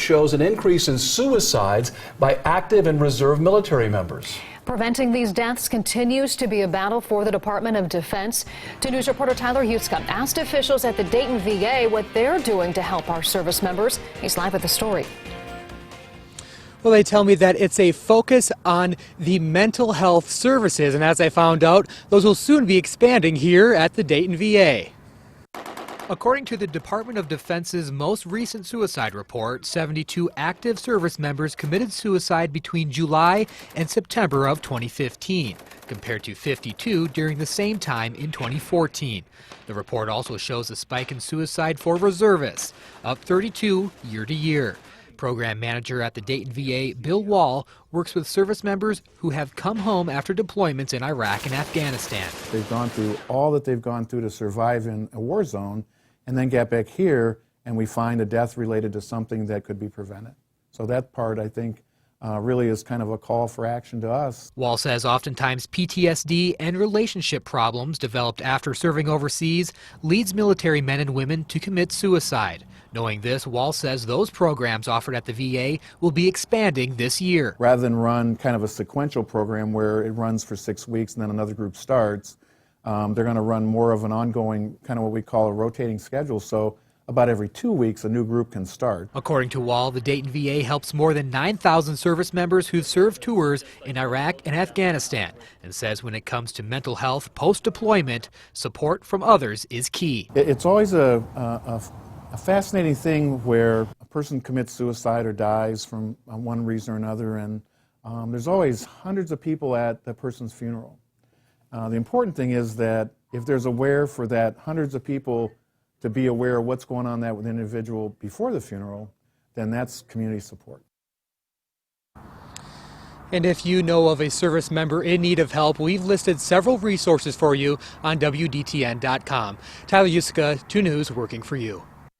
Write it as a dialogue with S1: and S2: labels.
S1: shows an increase in suicides by active and reserve military members.
S2: Preventing these deaths continues to be a battle for the Department of Defense. 2 News reporter Tyler Yuska asked officials at the Dayton VA what they're doing to help our service members. He's live with the story.
S3: Well, they tell me that it's a focus on the mental health services, and as I found out, those will soon be expanding here at the Dayton VA. According to the Department of Defense's most recent suicide report, 72 active service members committed suicide between July and September of 2015, compared to 52 during the same time in 2014. The report also shows a spike in suicide for reservists, up 32 year to year. Program manager at the Dayton VA, Bill Wall, works with service members who have come home after deployments in Iraq and Afghanistan.
S4: They've gone through all that they've gone through to survive in a war zone and then get back here and we find a death related to something that could be prevented. So that part, I think, really is kind of a call for action to us.
S3: Wall says oftentimes PTSD and relationship problems developed after serving overseas leads military men and women to commit suicide. Knowing this, Wall says those programs offered at the VA will be expanding this year.
S4: Rather than run kind of a sequential program where it runs for 6 weeks and then another group starts, they're going to run more of an ongoing, kind of what we call a rotating schedule. So about every 2 weeks, a new group can start.
S3: According to Wall, the Dayton VA helps more than 9,000 service members who've served tours in Iraq and Afghanistan, and says when it comes to mental health post-deployment, support from others is key.
S4: It's always a fascinating thing where a person commits suicide or dies from one reason or another, and there's always hundreds of people at the person's funeral. The important thing is that if there's aware for that hundreds of people to be aware of what's going on with the individual before the funeral, then that's community support.
S3: And if you know of a service member in need of help, we've listed several resources for you on WDTN.com. Tyler Yuska, 2 News, working for you.